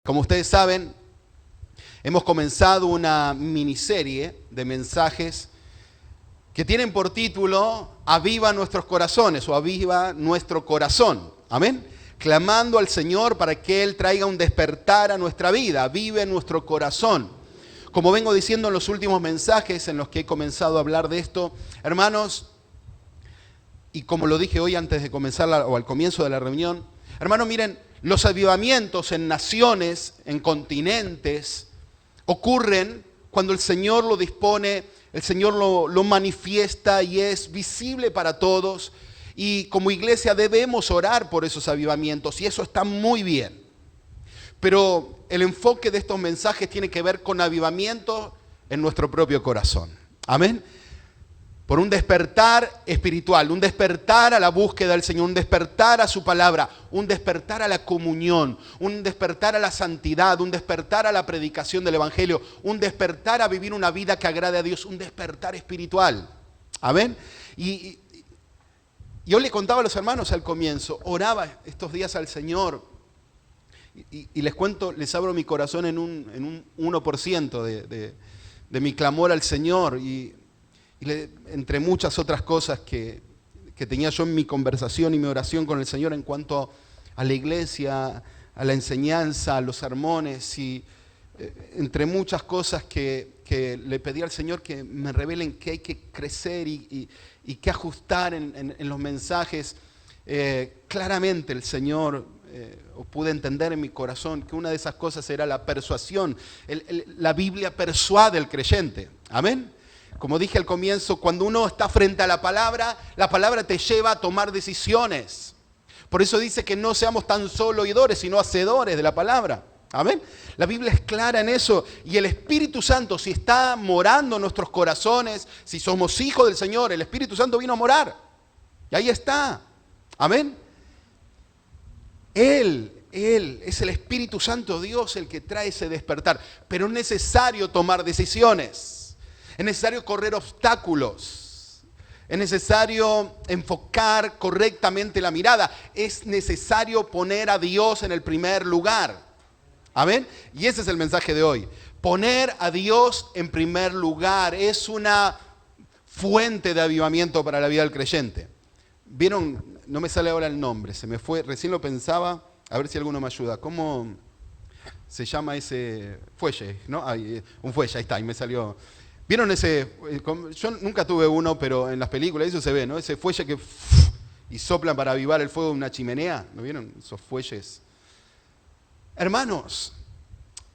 Como ustedes saben, hemos comenzado una miniserie de mensajes que tienen por título Aviva nuestros corazones o Aviva nuestro corazón. Amén. Clamando al Señor para que Él traiga un despertar a nuestra vida, avive nuestro corazón. Como vengo diciendo en los últimos mensajes en los que he comenzado a hablar de esto, hermanos, y como lo dije hoy antes de comenzar o al comienzo de la reunión, hermanos, miren, los avivamientos en naciones, en continentes, ocurren cuando el Señor lo dispone, el Señor lo manifiesta y es visible para todos. Y como iglesia debemos orar por esos avivamientos y eso está muy bien. Pero el enfoque de estos mensajes tiene que ver con avivamiento en nuestro propio corazón. Amén. Por un despertar espiritual, un despertar a la búsqueda del Señor, un despertar a su palabra, un despertar a la comunión, un despertar a la santidad, un despertar a la predicación del Evangelio, un despertar a vivir una vida que agrade a Dios, un despertar espiritual. Amén. Y yo le contaba a los hermanos al comienzo, oraba estos días al Señor y les cuento, les abro mi corazón en un 1% de mi clamor al Señor y entre muchas otras cosas que tenía yo en mi conversación y mi oración con el Señor en cuanto a la iglesia, a la enseñanza, a los sermones y entre muchas cosas que le pedí al Señor que me revelen que hay que crecer y que ajustar en los mensajes. Claramente el Señor, pude entender en mi corazón que una de esas cosas era la persuasión. La Biblia persuade al creyente. Amén. Como dije al comienzo, cuando uno está frente a la palabra te lleva a tomar decisiones. Por eso dice que no seamos tan solo oidores, sino hacedores de la palabra. Amén. La Biblia es clara en eso. Y el Espíritu Santo, si está morando en nuestros corazones, si somos hijos del Señor, el Espíritu Santo vino a morar. Y ahí está. Amén. Él es el Espíritu Santo, Dios, el que trae ese despertar. Pero es necesario tomar decisiones. Es necesario correr obstáculos. Es necesario enfocar correctamente la mirada. Es necesario poner a Dios en el primer lugar. Amén. Y ese es el mensaje de hoy. Poner a Dios en primer lugar es una fuente de avivamiento para la vida del creyente. ¿Vieron? No me sale ahora el nombre, se me fue, recién lo pensaba, a ver si alguno me ayuda. ¿Cómo se llama ese fuelle? ¿No? Un fuelle, ahí está, y me salió. ¿Vieron ese? Yo nunca tuve uno, pero en las películas eso se ve, ¿no? Ese fuelle que y soplan para avivar el fuego de una chimenea. ¿No vieron esos fuelles? Hermanos,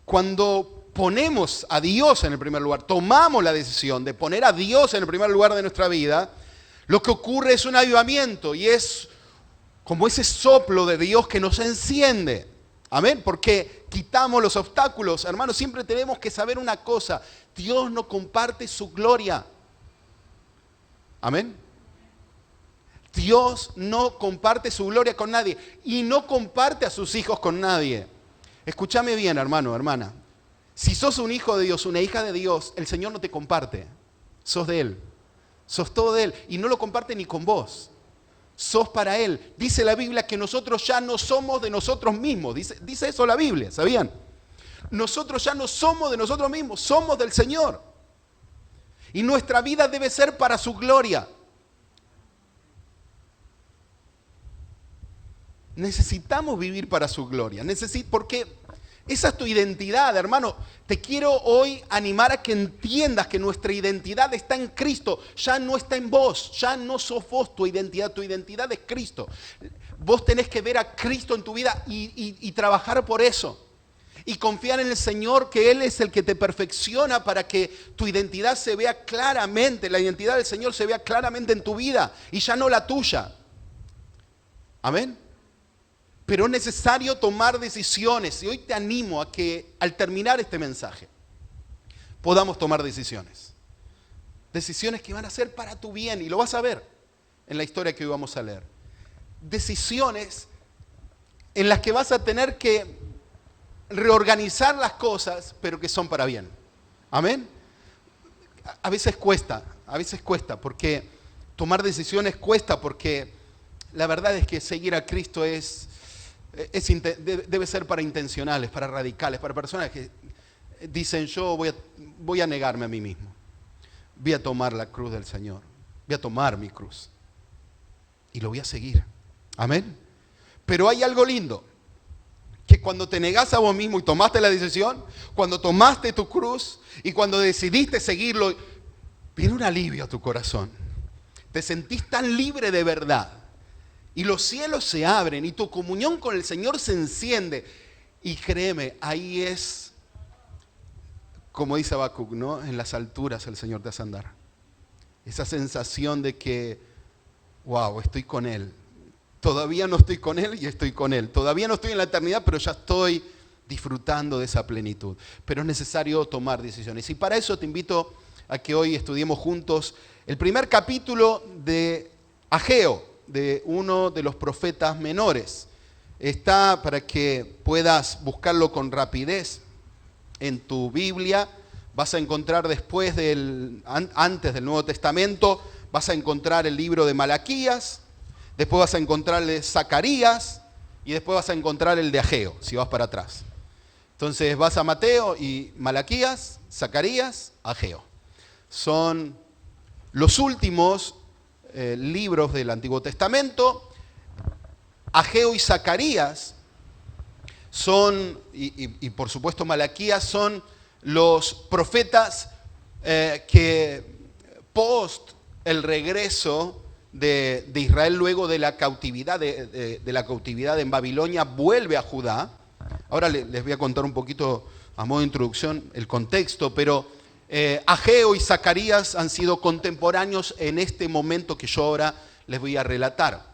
cuando ponemos a Dios en el primer lugar, tomamos la decisión de poner a Dios en el primer lugar de nuestra vida, lo que ocurre es un avivamiento y es como ese soplo de Dios que nos enciende. Amén, porque quitamos los obstáculos. Hermanos, siempre tenemos que saber una cosa. Dios no comparte su gloria. Amén. Dios no comparte su gloria con nadie y no comparte a sus hijos con nadie. Escúchame bien, hermano, hermana. Si sos un hijo de Dios, una hija de Dios, el Señor no te comparte. Sos de Él. Sos todo de Él y no lo comparte ni con vos. Sos para Él. Dice la Biblia que nosotros ya no somos de nosotros mismos. Dice eso la Biblia, ¿sabían? Nosotros ya no somos de nosotros mismos, somos del Señor. Y nuestra vida debe ser para su gloria. Necesitamos vivir para su gloria. Porque esa es tu identidad, hermano. Te quiero hoy animar a que entiendas que nuestra identidad está en Cristo. Ya no está en vos. Ya no sos vos tu identidad. Tu identidad es Cristo. Vos tenés que ver a Cristo en tu vida y trabajar por eso. Y confiar en el Señor, que Él es el que te perfecciona para que tu identidad se vea claramente. La identidad del Señor se vea claramente en tu vida y ya no la tuya. Amén. Pero es necesario tomar decisiones. Y hoy te animo a que al terminar este mensaje podamos tomar decisiones. Decisiones que van a ser para tu bien. Y lo vas a ver en la historia que hoy vamos a leer. Decisiones en las que vas a tener que reorganizar las cosas, pero que son para bien. Amén. A veces cuesta porque tomar decisiones cuesta porque la verdad es que seguir a Cristo es debe ser para intencionales, para radicales, para personas que dicen yo voy a negarme a mí mismo. Voy a tomar la cruz del Señor. Voy a tomar mi cruz. Y lo voy a seguir. Amén. Pero hay algo lindo. Que cuando te negás a vos mismo y tomaste la decisión, cuando tomaste tu cruz y cuando decidiste seguirlo, viene un alivio a tu corazón. Te sentís tan libre de verdad. Y los cielos se abren y tu comunión con el Señor se enciende. Y créeme, ahí es, como dice Habacuc, ¿no? En las alturas el Señor te hace andar. Esa sensación de que, wow, estoy con Él. Todavía no estoy con Él y estoy con Él. Todavía no estoy en la eternidad, pero ya estoy disfrutando de esa plenitud. Pero es necesario tomar decisiones. Y para eso te invito a que hoy estudiemos juntos el primer capítulo de Ageo, de uno de los profetas menores. Está para que puedas buscarlo con rapidez en tu Biblia. Vas a encontrar antes del Nuevo Testamento, vas a encontrar el libro de Malaquías, después vas a encontrar el de Zacarías y después vas a encontrar el de Ageo, si vas para atrás. Entonces vas a Mateo y Malaquías, Zacarías, Ageo. Son los últimos libros del Antiguo Testamento. Ageo y Zacarías son, y por supuesto Malaquías, son los profetas que post el regreso de Israel luego de la cautividad, de la cautividad en Babilonia, vuelve a Judá. Ahora les voy a contar un poquito a modo de introducción el contexto, pero Ageo y Zacarías han sido contemporáneos en este momento que yo ahora les voy a relatar.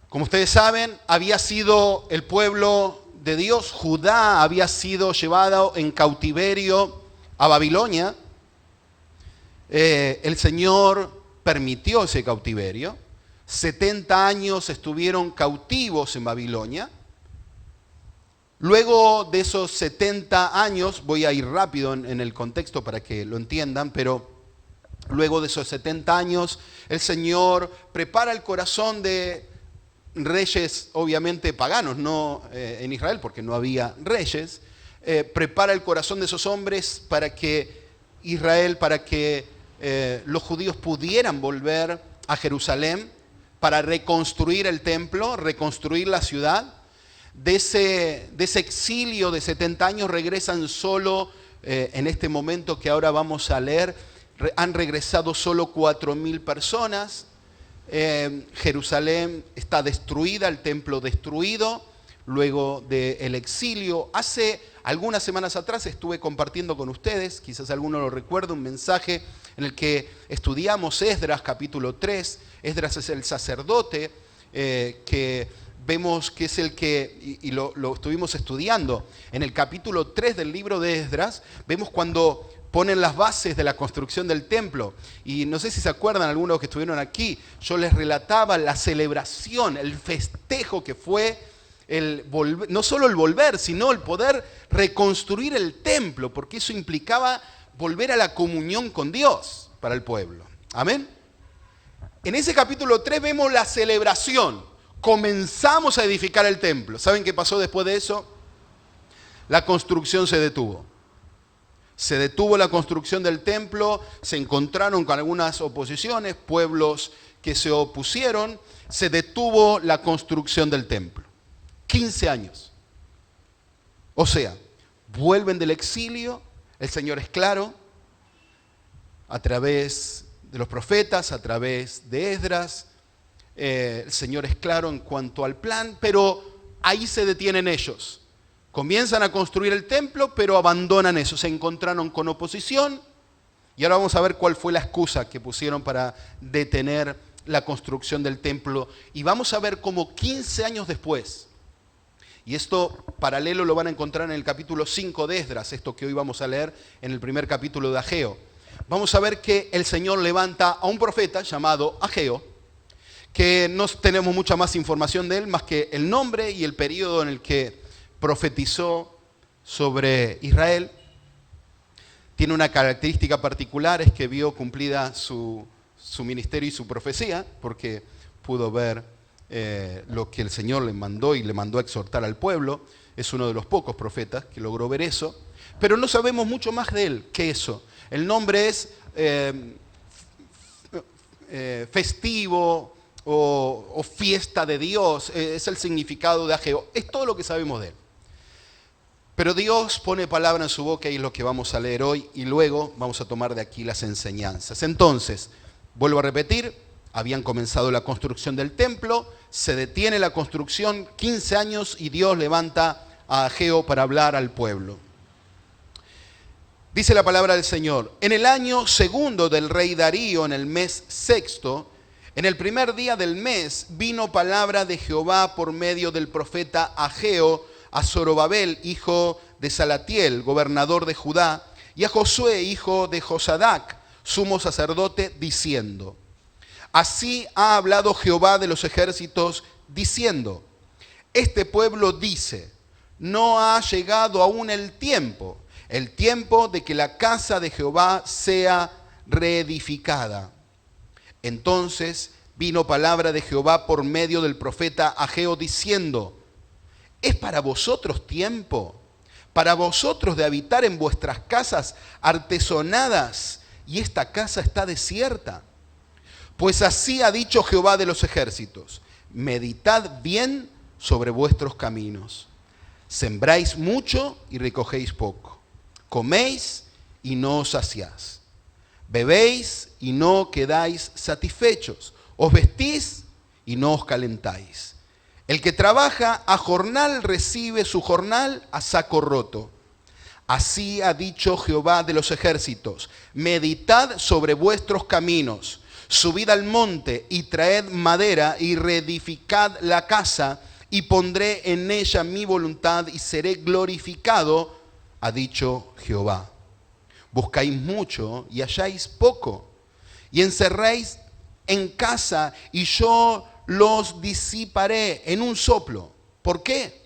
Como ustedes saben, había sido el pueblo de Dios, Judá había sido llevado en cautiverio a Babilonia. El Señor permitió ese cautiverio. 70 años estuvieron cautivos en Babilonia. Luego de esos 70 años, voy a ir rápido en el contexto para que lo entiendan, pero luego de esos 70 años, el Señor prepara el corazón de reyes, obviamente paganos, no en Israel, porque no había reyes, prepara el corazón de esos hombres para que los judíos pudieran volver a Jerusalén, para reconstruir el templo, reconstruir la ciudad. De ese exilio de 70 años regresan solo, en este momento que ahora vamos a leer, han regresado solo 4.000 personas. Jerusalén está destruida, el templo destruido, luego del exilio. Hace algunas semanas atrás estuve compartiendo con ustedes, quizás alguno lo recuerde, un mensaje en el que estudiamos Esdras capítulo 3. Esdras es el sacerdote que vemos que es el que, y lo estuvimos estudiando, en el capítulo 3 del libro de Esdras, vemos cuando ponen las bases de la construcción del templo. Y no sé si se acuerdan algunos que estuvieron aquí, yo les relataba la celebración, el festejo que fue, no solo el volver, sino el poder reconstruir el templo, porque eso implicaba volver a la comunión con Dios para el pueblo. Amén. En ese capítulo 3 vemos la celebración. Comenzamos a edificar el templo. ¿Saben qué pasó después de eso? La construcción se detuvo. Se detuvo la construcción del templo, se encontraron con algunas oposiciones, pueblos que se opusieron, se detuvo la construcción del templo. 15 años. O sea, vuelven del exilio, el Señor es claro, a través de los profetas, a través de Esdras, el Señor es claro en cuanto al plan, pero ahí se detienen ellos. Comienzan a construir el templo, pero abandonan eso. Se encontraron con oposición y ahora vamos a ver cuál fue la excusa que pusieron para detener la construcción del templo. Y vamos a ver cómo 15 años después, y esto paralelo lo van a encontrar en el capítulo 5 de Esdras, esto que hoy vamos a leer en el primer capítulo de Ageo. Vamos a ver que el Señor levanta a un profeta llamado Ageo, que no tenemos mucha más información de él, más que el nombre y el periodo en el que profetizó sobre Israel. Tiene una característica particular, es que vio cumplida su ministerio y su profecía, porque pudo ver lo que el Señor le mandó y le mandó a exhortar al pueblo. Es uno de los pocos profetas que logró ver eso. Pero no sabemos mucho más de él que eso. El nombre es festivo o fiesta de Dios. Es el significado de Ageo. Es todo lo que sabemos de él. Pero Dios pone palabra en su boca y es lo que vamos a leer hoy. Y luego vamos a tomar de aquí las enseñanzas. Entonces, vuelvo a repetir. Habían comenzado la construcción del templo. Se detiene la construcción 15 años y Dios levanta a Ageo para hablar al pueblo. Dice la palabra del Señor: en el año segundo del rey Darío, en el mes sexto, en el primer día del mes, vino palabra de Jehová por medio del profeta Ageo a Zorobabel, hijo de Salatiel, gobernador de Judá, y a Josué, hijo de Josadac, sumo sacerdote, diciendo: así ha hablado Jehová de los ejércitos, diciendo: este pueblo dice, no ha llegado aún el tiempo de que la casa de Jehová sea reedificada. Entonces vino palabra de Jehová por medio del profeta Ageo diciendo: ¿es para vosotros tiempo, para vosotros de habitar en vuestras casas artesonadas, y esta casa está desierta? Pues así ha dicho Jehová de los ejércitos: meditad bien sobre vuestros caminos. Sembráis mucho y recogéis poco. Coméis y no os saciáis. Bebéis y no quedáis satisfechos. Os vestís y no os calentáis. El que trabaja a jornal recibe su jornal a saco roto. Así ha dicho Jehová de los ejércitos: meditad sobre vuestros caminos. Subid al monte y traed madera y reedificad la casa, y pondré en ella mi voluntad y seré glorificado, ha dicho Jehová. Buscáis mucho y halláis poco, y encerráis en casa y yo los disiparé en un soplo. ¿Por qué?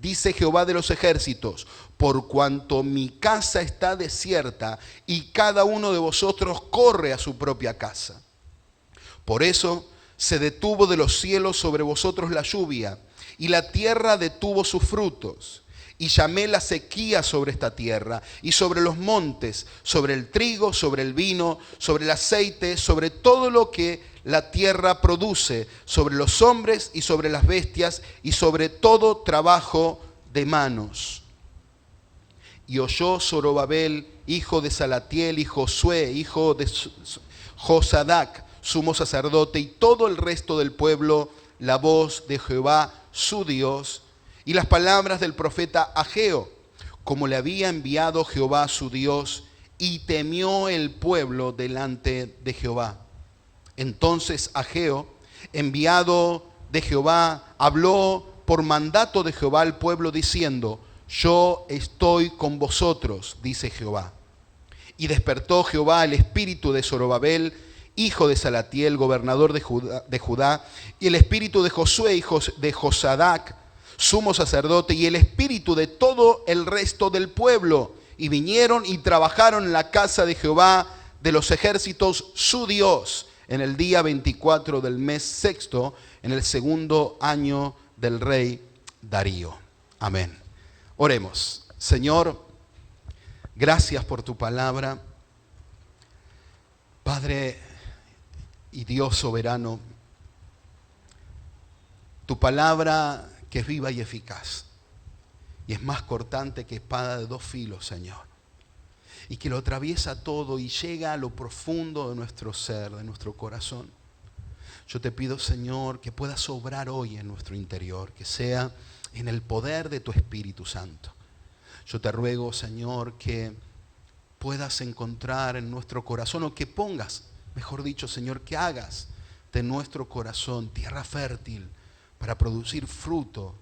Dice Jehová de los ejércitos: por cuanto mi casa está desierta y cada uno de vosotros corre a su propia casa. Por eso se detuvo de los cielos sobre vosotros la lluvia, y la tierra detuvo sus frutos. Y llamé la sequía sobre esta tierra, y sobre los montes, sobre el trigo, sobre el vino, sobre el aceite, sobre todo lo que la tierra produce, sobre los hombres y sobre las bestias, y sobre todo trabajo de manos. Y oyó Zorobabel, hijo de Salatiel, y Josué, hijo de Josadac, sumo sacerdote, y todo el resto del pueblo, la voz de Jehová su Dios, y las palabras del profeta Ageo, como le había enviado Jehová su Dios, y temió el pueblo delante de Jehová. Entonces Ageo, enviado de Jehová, habló por mandato de Jehová al pueblo diciendo: yo estoy con vosotros, dice Jehová. Y despertó Jehová el espíritu de Zorobabel, hijo de Salatiel, gobernador de Judá, y el espíritu de Josué, hijo de Josadac, sumo sacerdote, y el espíritu de todo el resto del pueblo. Y vinieron y trabajaron en la casa de Jehová de los ejércitos, su Dios, en el día 24 del mes sexto, en el segundo año del rey Darío. Amén. Oremos. Señor, gracias por tu palabra. Padre y Dios soberano, tu palabra que es viva y eficaz, y es más cortante que espada de dos filos, Señor, y que lo atraviesa todo y llega a lo profundo de nuestro ser, de nuestro corazón. Yo te pido, Señor, que puedas obrar hoy en nuestro interior, que sea en el poder de tu Espíritu Santo. Yo te ruego, Señor, que puedas encontrar en nuestro corazón, o que pongas, mejor dicho, Señor, que hagas de nuestro corazón tierra fértil para producir fruto,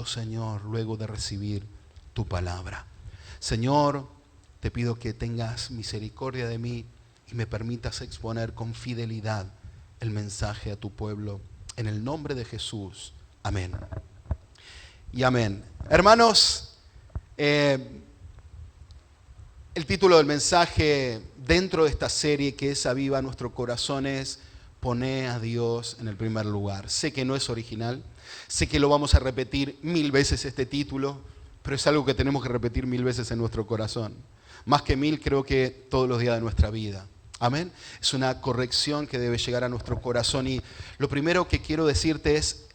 Señor, luego de recibir tu palabra. Señor, te pido que tengas misericordia de mí y me permitas exponer con fidelidad el mensaje a tu pueblo. En el nombre de Jesús. Amén. Y amén. Hermanos, el título del mensaje dentro de esta serie que es Aviva Nuestro Corazón es Poné a Dios en el primer lugar. Sé que no es original, sé que lo vamos a repetir 1000 veces este título, pero es algo que tenemos que repetir 1000 veces en nuestro corazón. Más que 1000, creo que todos los días de nuestra vida. Amén. Es una corrección que debe llegar a nuestro corazón. Y lo primero que quiero decirte es,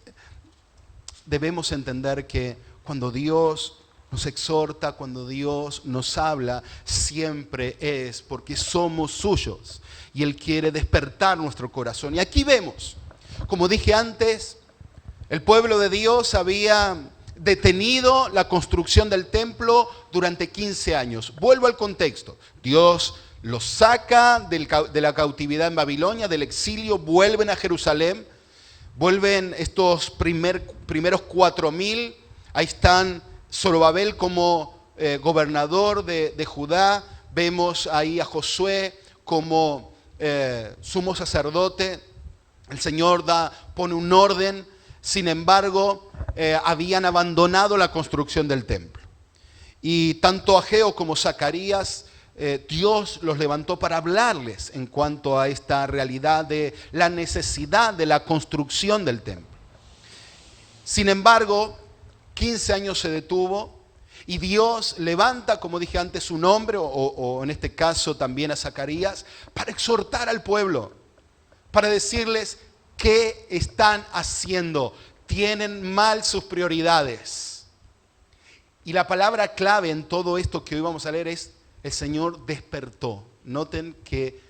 debemos entender que cuando Dios nos exhorta, cuando Dios nos habla, siempre es porque somos suyos. Y Él quiere despertar nuestro corazón. Y aquí vemos, como dije antes, el pueblo de Dios había detenido la construcción del templo durante 15 años. Vuelvo al contexto. Dios los saca de la cautividad en Babilonia, del exilio, vuelven a Jerusalén, vuelven estos primeros 4000, ahí están Zorobabel como gobernador de Judá, vemos ahí a Josué como sumo sacerdote, el Señor pone un orden, sin embargo, habían abandonado la construcción del templo. Y tanto Ageo como Zacarías, Dios los levantó para hablarles en cuanto a esta realidad de la necesidad de la construcción del templo. Sin embargo, 15 años se detuvo y Dios levanta, como dije antes, un hombre, o en este caso también a Zacarías, para exhortar al pueblo, para decirles qué están haciendo. Tienen mal sus prioridades. Y la palabra clave en todo esto que hoy vamos a leer es: el Señor despertó. Noten que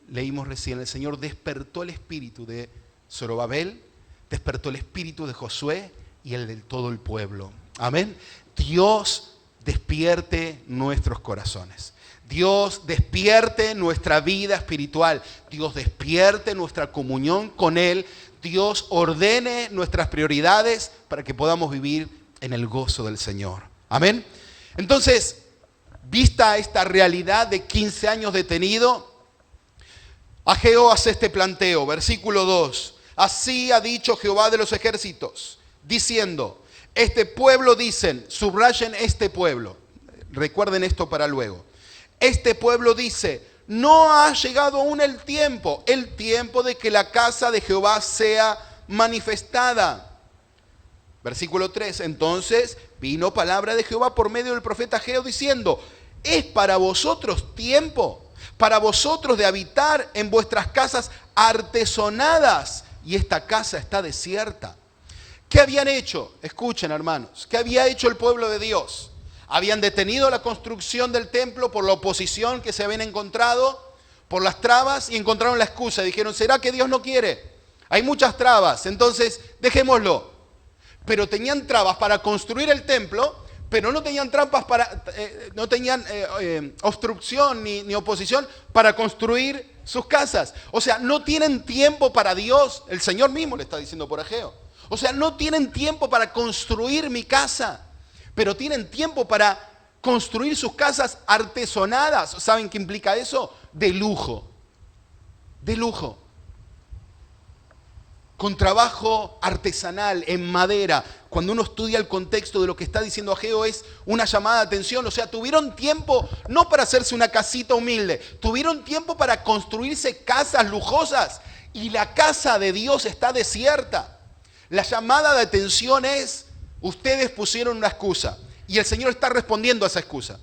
leímos recién, el Señor despertó el espíritu de Zorobabel, despertó el espíritu de Josué y el de todo el pueblo. Amén. Dios despierte nuestros corazones. Dios despierte nuestra vida espiritual. Dios despierte nuestra comunión con Él. Dios ordene nuestras prioridades para que podamos vivir en el gozo del Señor. Amén. Entonces, vista esta realidad de 15 años detenido, Ageo hace este planteo, versículo 2. Así ha dicho Jehová de los ejércitos, diciendo, este pueblo dicen, subrayen este pueblo, recuerden esto para luego. Este pueblo dice, no ha llegado aún el tiempo de que la casa de Jehová sea manifestada. Versículo 3, entonces vino palabra de Jehová por medio del profeta Ageo diciendo, ¿es para vosotros tiempo, para vosotros de habitar en vuestras casas artesonadas y esta casa está desierta? ¿Qué habían hecho? Escuchen, hermanos, ¿qué había hecho el pueblo de Dios? Habían detenido la construcción del templo por la oposición que se habían encontrado, por las trabas, y encontraron la excusa. Dijeron, ¿será que Dios no quiere? Hay muchas trabas, entonces dejémoslo. Pero tenían trabas para construir el templo, pero no tenían trampas no tenían obstrucción ni oposición para construir sus casas. O sea, no tienen tiempo para Dios. El Señor mismo le está diciendo por Ageo. O sea, no tienen tiempo para construir mi casa, pero tienen tiempo para construir sus casas artesonadas. ¿Saben qué implica eso? De lujo. De lujo. Con trabajo artesanal, en madera. Cuando uno estudia el contexto de lo que está diciendo Ageo es una llamada de atención. O sea, tuvieron tiempo no para hacerse una casita humilde, tuvieron tiempo para construirse casas lujosas y la casa de Dios está desierta. La llamada de atención es, ustedes pusieron una excusa y el Señor está respondiendo a esa excusa.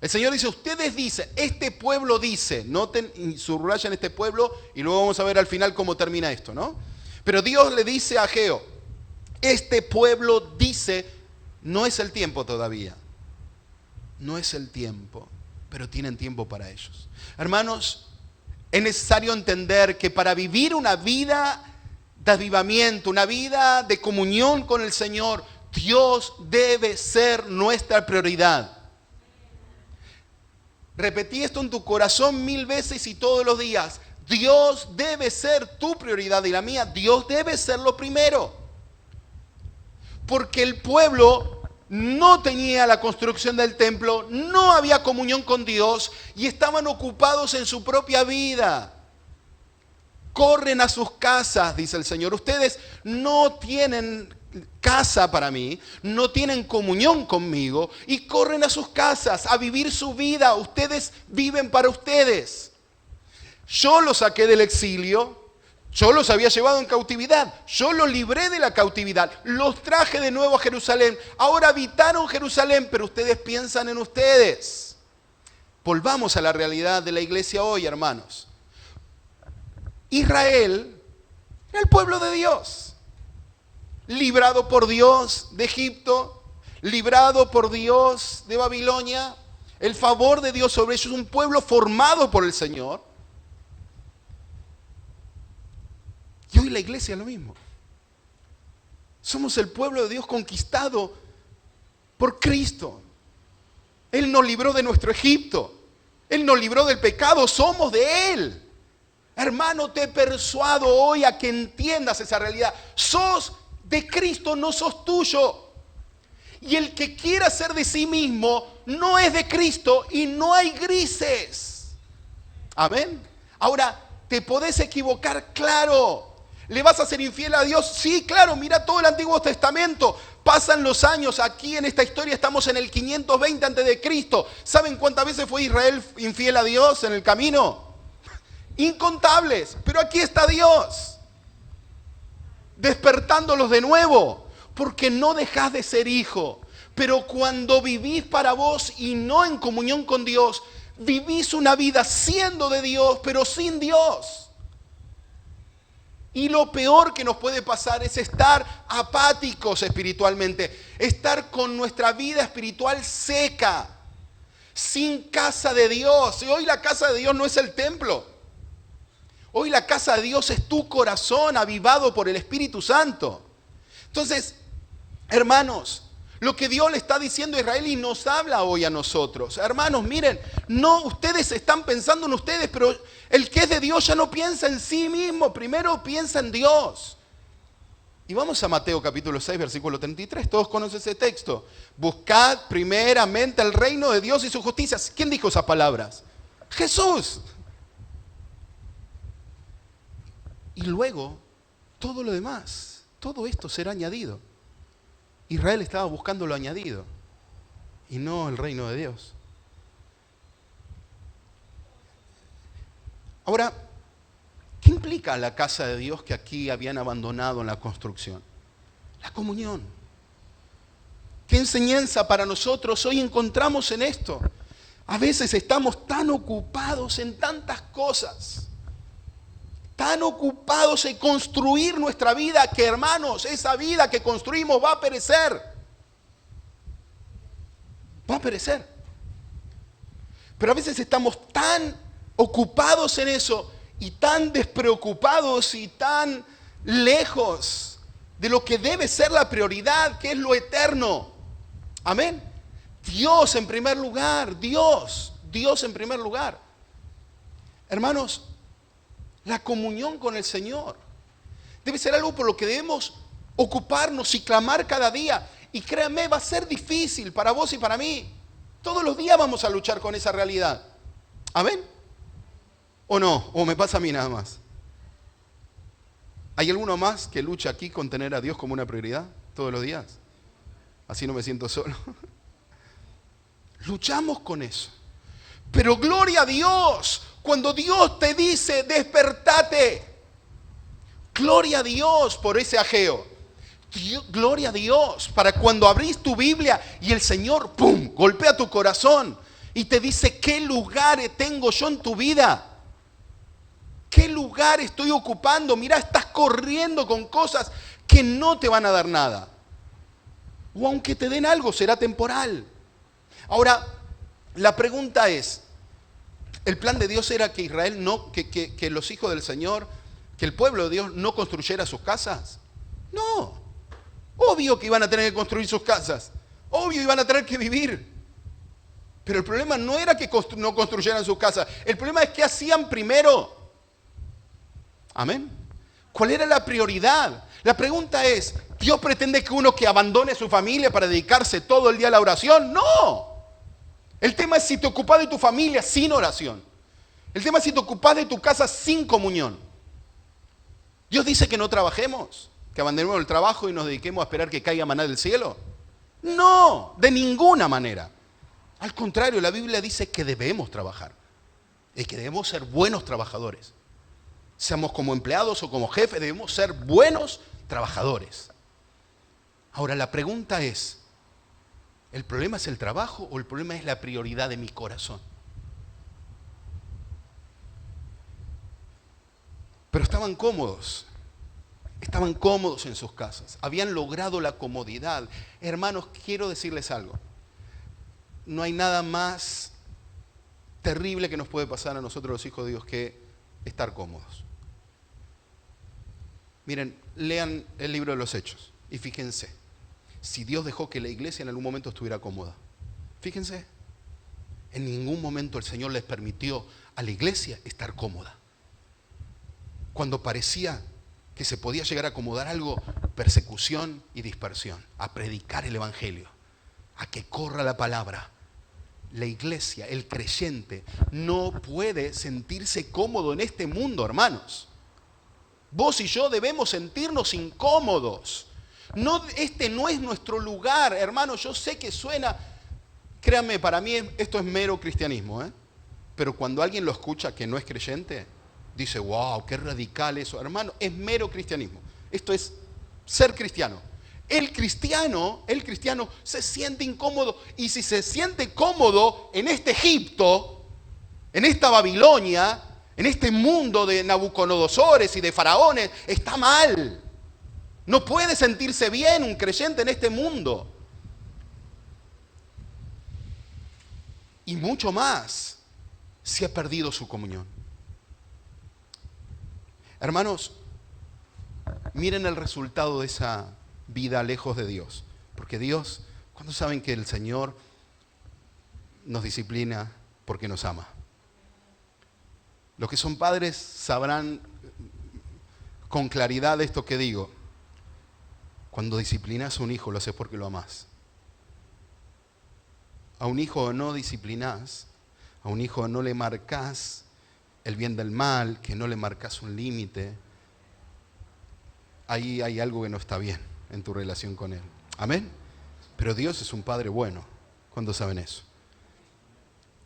El Señor dice, ustedes dicen, este pueblo dice, noten y subrayan este pueblo y luego vamos a ver al final cómo termina esto, ¿no? Pero Dios le dice a Ageo, este pueblo dice, no es el tiempo todavía. No es el tiempo, pero tienen tiempo para ellos. Hermanos, es necesario entender que para vivir una vida de avivamiento, una vida de comunión con el Señor, Dios debe ser nuestra prioridad. Repetí esto en tu corazón 1000 veces y todos los días. Dios debe ser tu prioridad y la mía. Dios debe ser lo primero. Porque el pueblo no tenía la construcción del templo, no había comunión con Dios y estaban ocupados en su propia vida. Corren a sus casas, dice el Señor. Ustedes no tienen casa para mí, no tienen comunión conmigo y corren a sus casas a vivir su vida. Ustedes viven para ustedes. Yo los saqué del exilio, Yo los había llevado en cautividad, yo los libré de la cautividad, los traje de nuevo a Jerusalén. Ahora habitaron Jerusalén, pero ustedes piensan en ustedes. Volvamos a la realidad de la iglesia hoy, hermanos. Israel era el pueblo de Dios, librado por Dios de Egipto, librado por Dios de Babilonia, el favor de Dios sobre ellos, un pueblo formado por el Señor. Y hoy la iglesia es lo mismo. Somos el pueblo de Dios conquistado por Cristo. Él nos libró de nuestro Egipto. Él nos libró del pecado. Somos de Él. Hermano, te persuado hoy a que entiendas esa realidad. Sos de Cristo, no sos tuyo. Y el que quiera ser de sí mismo no es de Cristo y no hay grises. Amén. Ahora, te podés equivocar, claro. ¿Le vas a ser infiel a Dios? Sí, claro, mira todo el Antiguo Testamento. Pasan los años, aquí en esta historia estamos en el 520 a.C. ¿Saben cuántas veces fue Israel infiel a Dios en el camino? Incontables, pero aquí está Dios, despertándolos de nuevo, porque no dejás de ser hijo. Pero cuando vivís para vos y no en comunión con Dios, vivís una vida siendo de Dios, pero sin Dios. Y lo peor que nos puede pasar es estar apáticos espiritualmente, estar con nuestra vida espiritual seca, sin casa de Dios. Y hoy la casa de Dios no es el templo. Hoy la casa de Dios es tu corazón avivado por el Espíritu Santo. Entonces, hermanos, lo que Dios le está diciendo a Israel y nos habla hoy a nosotros. Hermanos, miren, no, ustedes están pensando en ustedes, pero el que es de Dios ya no piensa en sí mismo, primero piensa en Dios. Y vamos a Mateo capítulo 6, versículo 33, todos conocen ese texto. Buscad primeramente el reino de Dios y su justicia. ¿Quién dijo esas palabras? Jesús. Y luego, todo lo demás, todo esto será añadido. Israel estaba buscando lo añadido y no el reino de Dios. Ahora, ¿qué implica la casa de Dios que aquí habían abandonado en la construcción? La comunión. ¿Qué enseñanza para nosotros hoy encontramos en esto? A veces estamos tan ocupados en tantas cosas, tan ocupados en construir nuestra vida que, hermanos, esa vida que construimos va a perecer. Va a perecer. Pero a veces estamos tan ocupados en eso y tan despreocupados y tan lejos de lo que debe ser la prioridad, que es lo eterno. Amén. Dios en primer lugar, Dios en primer lugar. Hermanos, la comunión con el Señor debe ser algo por lo que debemos ocuparnos y clamar cada día. Y créanme, va a ser difícil para vos y para mí. Todos los días vamos a luchar con esa realidad. ¿Amén? ¿O no? ¿O me pasa a mí nada más? ¿Hay alguno más que lucha aquí con tener a Dios como una prioridad todos los días? Así no me siento solo. Luchamos con eso. Pero gloria a Dios, cuando Dios te dice, despertate. Gloria a Dios por ese Ageo. Gloria a Dios para cuando abrís tu Biblia y el Señor, ¡pum!, golpea tu corazón y te dice, ¿qué lugar tengo yo en tu vida? ¿Qué lugar estoy ocupando? Mira, estás corriendo con cosas que no te van a dar nada. O aunque te den algo, será temporal. Ahora, la pregunta es, ¿el plan de Dios era que Israel que los hijos del Señor, que el pueblo de Dios no construyera sus casas? No. Obvio que iban a tener que construir sus casas. Obvio iban a tener que vivir. Pero el problema no era que no construyeran sus casas. El problema es qué hacían primero. Amén. ¿Cuál era la prioridad? La pregunta es, ¿Dios pretende que uno que abandone su familia para dedicarse todo el día a la oración? No. El tema es si te ocupás de tu familia sin oración. El tema es si te ocupás de tu casa sin comunión. Dios dice que no trabajemos, que abandonemos el trabajo y nos dediquemos a esperar que caiga maná del cielo. No, de ninguna manera. Al contrario, la Biblia dice que debemos trabajar y que debemos ser buenos trabajadores. Seamos como empleados o como jefes, debemos ser buenos trabajadores. Ahora, la pregunta es, ¿el problema es el trabajo o el problema es la prioridad de mi corazón? Pero estaban cómodos en sus casas, habían logrado la comodidad. Hermanos, quiero decirles algo. No hay nada más terrible que nos puede pasar a nosotros los hijos de Dios que estar cómodos. Miren, lean el libro de los Hechos y fíjense, si Dios dejó que la iglesia en algún momento estuviera cómoda. Fíjense, en ningún momento el Señor les permitió a la iglesia estar cómoda. Cuando parecía que se podía llegar a acomodar algo, persecución y dispersión, a predicar el evangelio, a que corra la palabra. La iglesia, el creyente, no puede sentirse cómodo en este mundo, hermanos. Vos y yo debemos sentirnos incómodos. No, este no es nuestro lugar, hermanos. Yo sé que suena, créanme, para mí esto es mero cristianismo, ¿eh? Pero cuando alguien lo escucha que no es creyente, dice, wow, qué radical eso. Hermano, es mero cristianismo. Esto es ser cristiano. El cristiano se siente incómodo. Y si se siente cómodo en este Egipto, en esta Babilonia, en este mundo de Nabucodonosores y de faraones, está mal. No puede sentirse bien un creyente en este mundo. Y mucho más si ha perdido su comunión. Hermanos, miren el resultado de esa vida lejos de Dios. Porque Dios, ¿cuándo saben que el Señor nos disciplina porque nos ama? Los que son padres sabrán con claridad esto que digo. Cuando disciplinas a un hijo, lo haces porque lo amás. A un hijo no disciplinás, a un hijo no le marcás el bien del mal, que no le marcás un límite. Ahí hay algo que no está bien en tu relación con Él. Amén. Pero Dios es un Padre bueno. ¿Cuándo saben eso?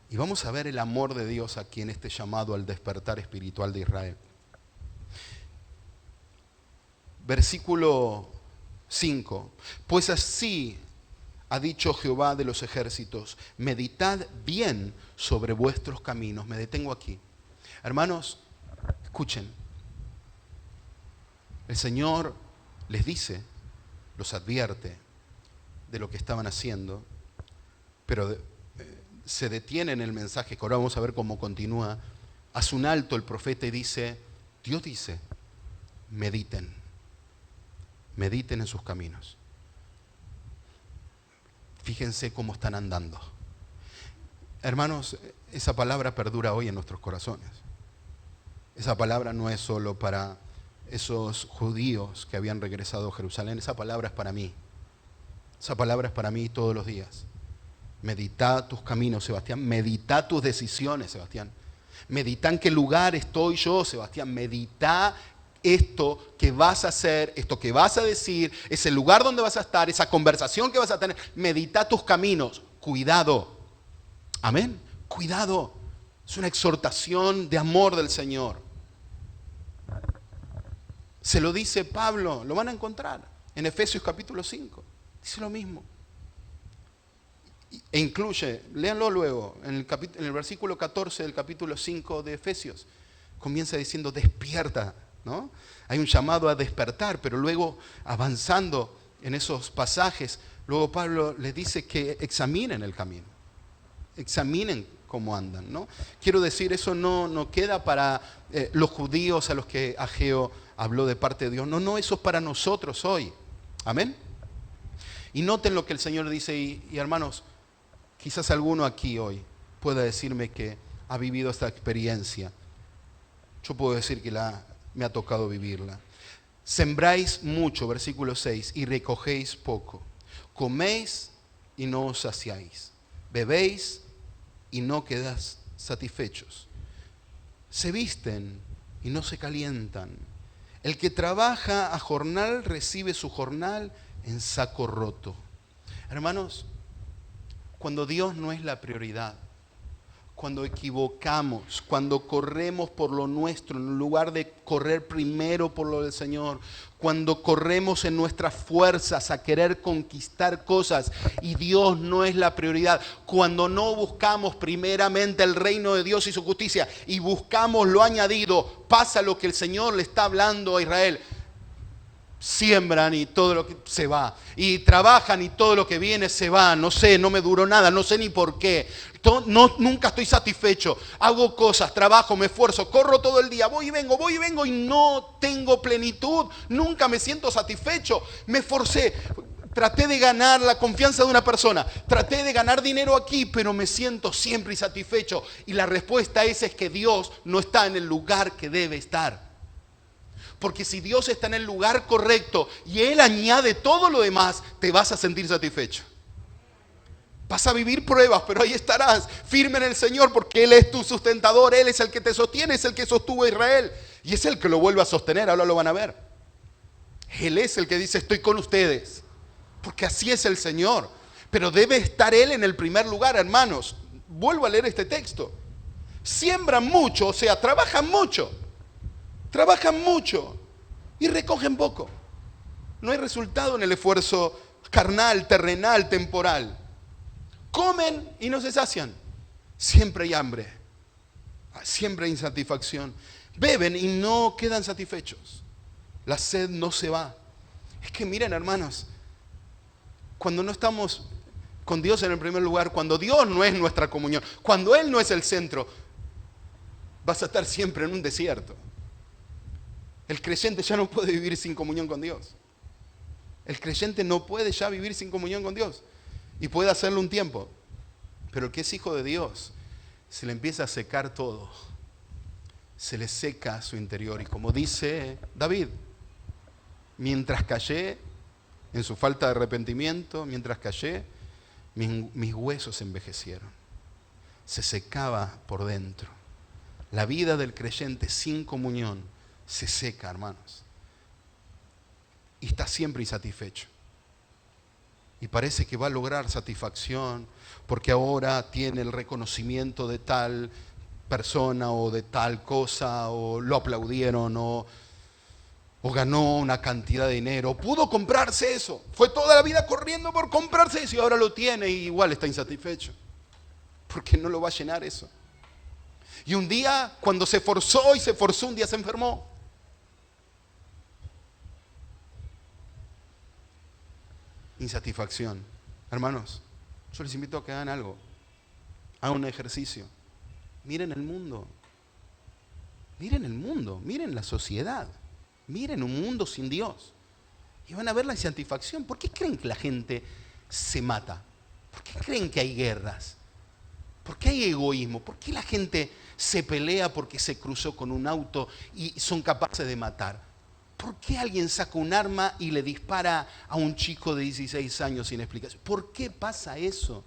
Y vamos a ver el amor de Dios aquí en este llamado al despertar espiritual de Israel. Versículo 5. Pues así ha dicho Jehová de los ejércitos, meditad bien sobre vuestros caminos. Me detengo aquí. Hermanos, escuchen. El Señor les dice, los advierte de lo que estaban haciendo, pero se detiene en el mensaje, que ahora vamos a ver cómo continúa. Hace un alto el profeta y dice, Dios dice, mediten en sus caminos. Fíjense cómo están andando. Hermanos, esa palabra perdura hoy en nuestros corazones. Esa palabra no es solo para esos judíos que habían regresado a Jerusalén. Esa palabra es para mí. Esa palabra es para mí todos los días. Medita tus caminos, Sebastián. Medita tus decisiones, Sebastián. Medita en qué lugar estoy yo, Sebastián. Medita esto que vas a hacer, esto que vas a decir, ese lugar donde vas a estar, esa conversación que vas a tener. Medita tus caminos. Cuidado. Amén. Cuidado. Es una exhortación de amor del Señor. Se lo dice Pablo, lo van a encontrar en Efesios capítulo 5. Dice lo mismo. E incluye, léanlo luego, en el versículo 14 del capítulo 5 de Efesios. Comienza diciendo, despierta, ¿no? Hay un llamado a despertar, pero luego avanzando en esos pasajes, luego Pablo les dice que examinen el camino. Examinen cómo andan, ¿no? Quiero decir, eso no queda para los judíos a los que Ageo habló de parte de Dios. No, eso es para nosotros hoy. Amén. Y noten lo que el Señor dice, y hermanos, quizás alguno aquí hoy pueda decirme que ha vivido esta experiencia. Yo puedo decir que me ha tocado vivirla. Sembráis mucho, versículo 6, y recogéis poco. Coméis y no os saciáis. Bebéis y no quedáis satisfechos. Se visten y no se calientan. El que trabaja a jornal recibe su jornal en saco roto. Hermanos, cuando Dios no es la prioridad, cuando equivocamos, cuando corremos por lo nuestro en lugar de correr primero por lo del Señor, cuando corremos en nuestras fuerzas a querer conquistar cosas y Dios no es la prioridad, cuando no buscamos primeramente el reino de Dios y su justicia y buscamos lo añadido, pasa lo que el Señor le está hablando a Israel. Siembran y todo lo que se va, y trabajan y todo lo que viene se va. No sé, no me duró nada, no sé ni por qué. Nunca estoy satisfecho. Hago cosas, trabajo, me esfuerzo, corro todo el día, voy y vengo y no tengo plenitud. Nunca me siento satisfecho. Me esforcé, traté de ganar la confianza de una persona, traté de ganar dinero aquí, pero me siento siempre insatisfecho. Y la respuesta es que Dios no está en el lugar que debe estar. Porque si Dios está en el lugar correcto y Él añade todo lo demás, te vas a sentir satisfecho. Vas a vivir pruebas, pero ahí estarás firme en el Señor porque Él es tu sustentador, Él es el que te sostiene, es el que sostuvo a Israel y es el que lo vuelve a sostener, ahora lo van a ver. Él es el que dice estoy con ustedes, porque así es el Señor. Pero debe estar Él en el primer lugar, hermanos. Vuelvo a leer este texto. Siembran mucho, o sea, trabajan mucho y recogen poco. No hay resultado en el esfuerzo carnal, terrenal, temporal. Comen y no se sacian. Siempre hay hambre. Siempre hay insatisfacción. Beben y no quedan satisfechos. La sed no se va. Es que miren, hermanos, cuando no estamos con Dios en el primer lugar, cuando Dios no es nuestra comunión, cuando Él no es el centro, vas a estar siempre en un desierto. El creyente ya no puede vivir sin comunión con Dios. El creyente no puede ya vivir sin comunión con Dios. Y puede hacerlo un tiempo. Pero el que es hijo de Dios, se le empieza a secar todo. Se le seca su interior. Y como dice David, mientras callé en su falta de arrepentimiento, mientras callé, mis huesos se envejecieron. Se secaba por dentro. La vida del creyente sin comunión se seca, hermanos. Y está siempre insatisfecho. Y parece que va a lograr satisfacción porque ahora tiene el reconocimiento de tal persona o de tal cosa, o lo aplaudieron, o ganó una cantidad de dinero, pudo comprarse eso. Fue toda la vida corriendo por comprarse eso y ahora lo tiene y igual está insatisfecho. Porque no lo va a llenar eso. Y un día, cuando se esforzó, un día se enfermó. Insatisfacción. Hermanos, yo les invito a que hagan algo. Hagan un ejercicio. Miren el mundo. Miren la sociedad. Miren un mundo sin Dios. Y van a ver la insatisfacción. ¿Por qué creen que la gente se mata? ¿Por qué creen que hay guerras? ¿Por qué hay egoísmo? ¿Por qué la gente se pelea porque se cruzó con un auto y son capaces de matar? ¿Por qué alguien saca un arma y le dispara a un chico de 16 años sin explicación? ¿Por qué pasa eso?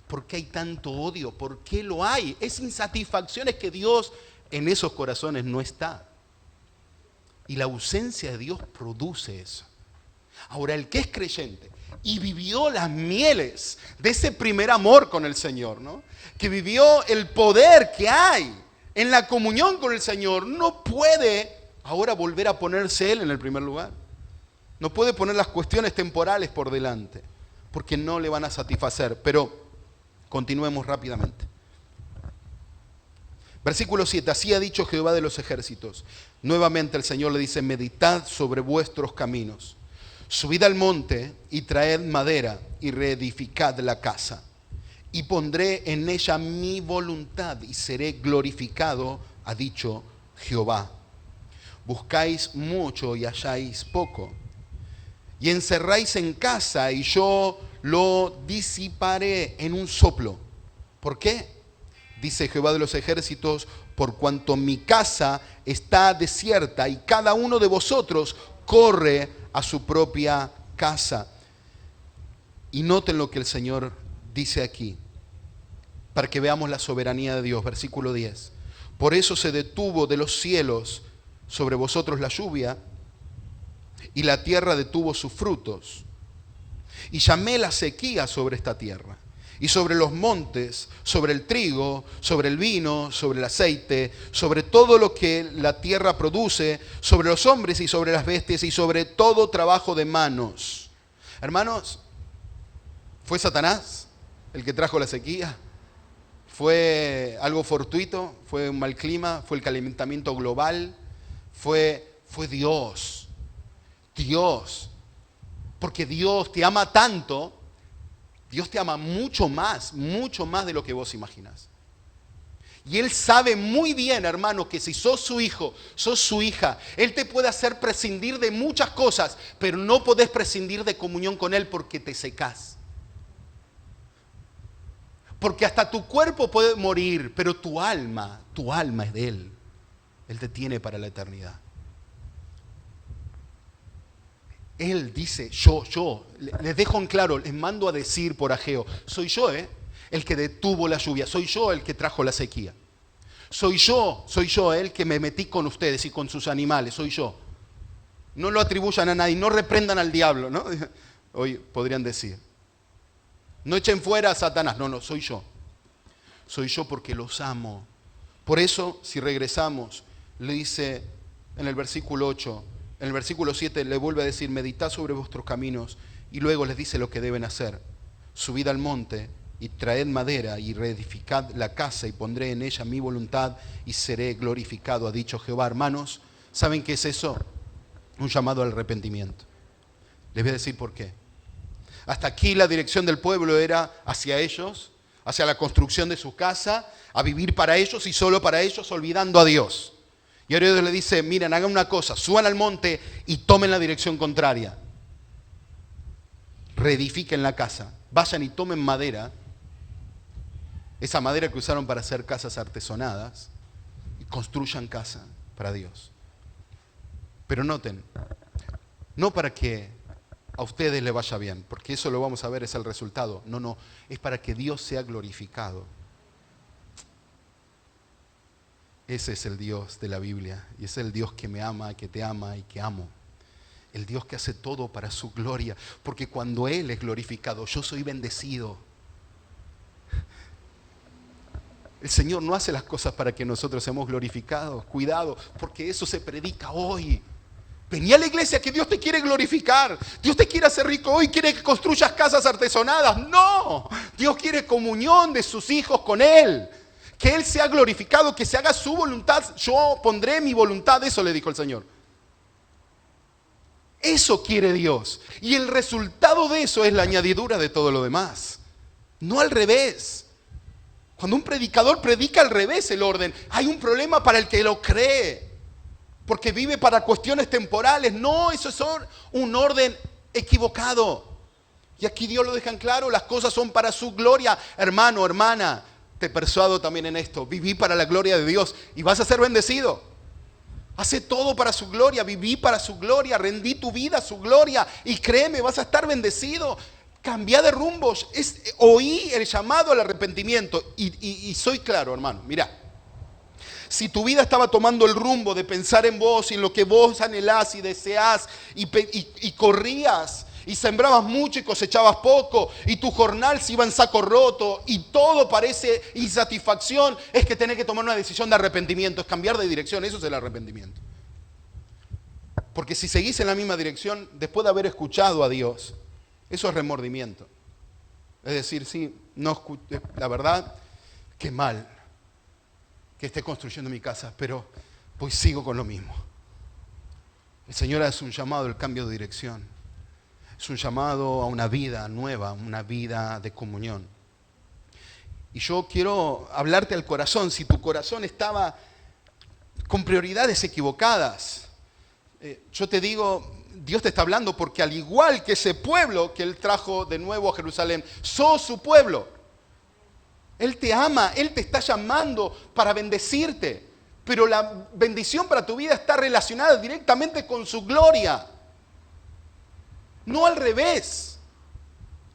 ¿Por qué hay tanto odio? ¿Por qué lo hay? Es insatisfacción, es que Dios en esos corazones no está. Y la ausencia de Dios produce eso. Ahora, el que es creyente y vivió las mieles de ese primer amor con el Señor, ¿no? Que vivió el poder que hay en la comunión con el Señor, no puede ahora volver a ponerse Él en el primer lugar. No puede poner las cuestiones temporales por delante, porque no le van a satisfacer. Pero continuemos rápidamente. Versículo 7, así ha dicho Jehová de los ejércitos. Nuevamente el Señor le dice, meditad sobre vuestros caminos. Subid al monte y traed madera y reedificad la casa. Y pondré en ella mi voluntad y seré glorificado, ha dicho Jehová. Buscáis mucho y halláis poco. Y encerráis en casa y yo lo disiparé en un soplo. ¿Por qué? Dice Jehová de los ejércitos, por cuanto mi casa está desierta y cada uno de vosotros corre a su propia casa. Y noten lo que el Señor dice aquí, para que veamos la soberanía de Dios. Versículo 10. Por eso se detuvo de los cielos sobre vosotros la lluvia, y la tierra detuvo sus frutos. Y llamé la sequía sobre esta tierra, y sobre los montes, sobre el trigo, sobre el vino, sobre el aceite, sobre todo lo que la tierra produce, sobre los hombres y sobre las bestias y sobre todo trabajo de manos. Hermanos, ¿fue Satanás el que trajo la sequía? ¿Fue algo fortuito? ¿Fue un mal clima? ¿Fue el calentamiento global? Fue Dios. Dios. Porque Dios te ama tanto. Dios te ama mucho más de lo que vos imaginás. Y Él sabe muy bien, hermano, que si sos su hijo, sos su hija, Él te puede hacer prescindir de muchas cosas, pero no podés prescindir de comunión con Él porque te secás. Porque hasta tu cuerpo puede morir, pero tu alma es de Él. Él te tiene para la eternidad. Él dice, yo, les dejo en claro, les mando a decir por Ageo, soy yo, el que detuvo la lluvia, soy yo el que trajo la sequía. Soy yo, el que me metí con ustedes y con sus animales, soy yo. No lo atribuyan a nadie, no reprendan al diablo, ¿no? Hoy podrían decir. No echen fuera a Satanás, no, soy yo. Soy yo porque los amo. Por eso, si regresamos, le dice en el versículo 8, en el versículo 7 le vuelve a decir, meditad sobre vuestros caminos, y luego les dice lo que deben hacer. Subid al monte y traed madera y reedificad la casa y pondré en ella mi voluntad y seré glorificado, ha dicho Jehová. Hermanos, ¿saben qué es eso? Un llamado al arrepentimiento. Les voy a decir por qué. Hasta aquí la dirección del pueblo era hacia ellos, hacia la construcción de su casa, a vivir para ellos y solo para ellos, olvidando a Dios. Y ahora Dios le dice, miren, hagan una cosa, suban al monte y tomen la dirección contraria. Reedifiquen la casa, vayan y tomen madera, esa madera que usaron para hacer casas artesonadas, y construyan casa para Dios. Pero noten, no para que a ustedes les vaya bien, porque eso lo vamos a ver, es el resultado. No, es para que Dios sea glorificado. Ese es el Dios de la Biblia, y ese es el Dios que me ama, que te ama y que amo. El Dios que hace todo para su gloria, porque cuando Él es glorificado, yo soy bendecido. El Señor no hace las cosas para que nosotros seamos glorificados. Cuidado, porque eso se predica hoy. Vení a la iglesia que Dios te quiere glorificar. Dios te quiere hacer rico hoy, quiere que construyas casas artesonadas. No, Dios quiere comunión de sus hijos con Él. Que Él sea glorificado, que se haga su voluntad. Yo pondré mi voluntad, eso le dijo el Señor. Eso quiere Dios. Y el resultado de eso es la añadidura de todo lo demás. No al revés. Cuando un predicador predica al revés el orden, hay un problema para el que lo cree. Porque vive para cuestiones temporales. No, eso es un orden equivocado. Y aquí Dios lo deja en claro, las cosas son para su gloria. Hermano, hermana, te persuado también en esto. Viví para la gloria de Dios y vas a ser bendecido. Hace todo para su gloria, viví para su gloria, rendí tu vida a su gloria. Y créeme, vas a estar bendecido. Cambia de rumbos. Oí el llamado al arrepentimiento. Y soy claro, hermano, mirá. Si tu vida estaba tomando el rumbo de pensar en vos y en lo que vos anhelás y deseás y corrías y sembrabas mucho y cosechabas poco y tu jornal se iba en saco roto y todo parece insatisfacción, es que tenés que tomar una decisión de arrepentimiento, es cambiar de dirección, eso es el arrepentimiento. Porque si seguís en la misma dirección, después de haber escuchado a Dios, eso es remordimiento. Es decir, sí, la verdad, qué mal que esté construyendo mi casa, pero pues sigo con lo mismo. El Señor hace un llamado al cambio de dirección. Es un llamado a una vida nueva, una vida de comunión. Y yo quiero hablarte al corazón. Si tu corazón estaba con prioridades equivocadas, yo te digo, Dios te está hablando porque al igual que ese pueblo que Él trajo de nuevo a Jerusalén, sos su pueblo. Él te ama, Él te está llamando para bendecirte, pero la bendición para tu vida está relacionada directamente con su gloria, no al revés.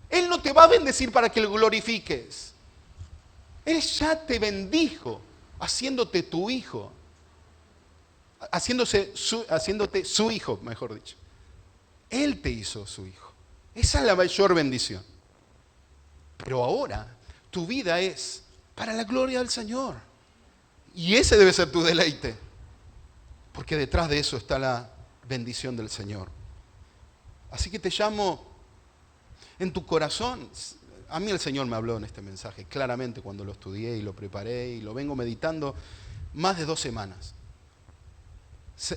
Él no te va a bendecir para que lo glorifiques. Él ya te bendijo haciéndote tu hijo, haciéndote su hijo, mejor dicho. Él te hizo su hijo. Esa es la mayor bendición. Pero ahora tu vida es para la gloria del Señor. Y ese debe ser tu deleite. Porque detrás de eso está la bendición del Señor. Así que te llamo en tu corazón. A mí el Señor me habló en este mensaje claramente cuando lo estudié y lo preparé y lo vengo meditando más de 2 semanas.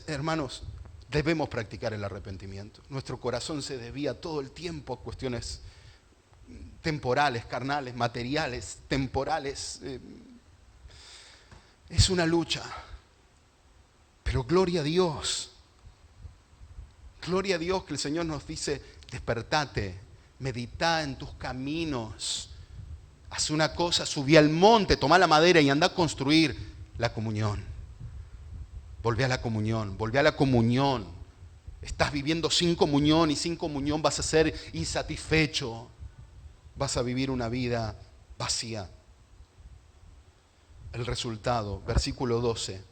Hermanos, debemos practicar el arrepentimiento. Nuestro corazón se desvía todo el tiempo a cuestiones temporales, carnales, materiales, temporales. Es una lucha. Pero gloria a Dios. Gloria a Dios que el Señor nos dice, despertate, medita en tus caminos. Haz una cosa, subí al monte, toma la madera y anda a construir la comunión. Volvé a la comunión, volvé a la comunión. Estás viviendo sin comunión y sin comunión vas a ser insatisfecho. Vas a vivir una vida vacía. El resultado, versículo 12.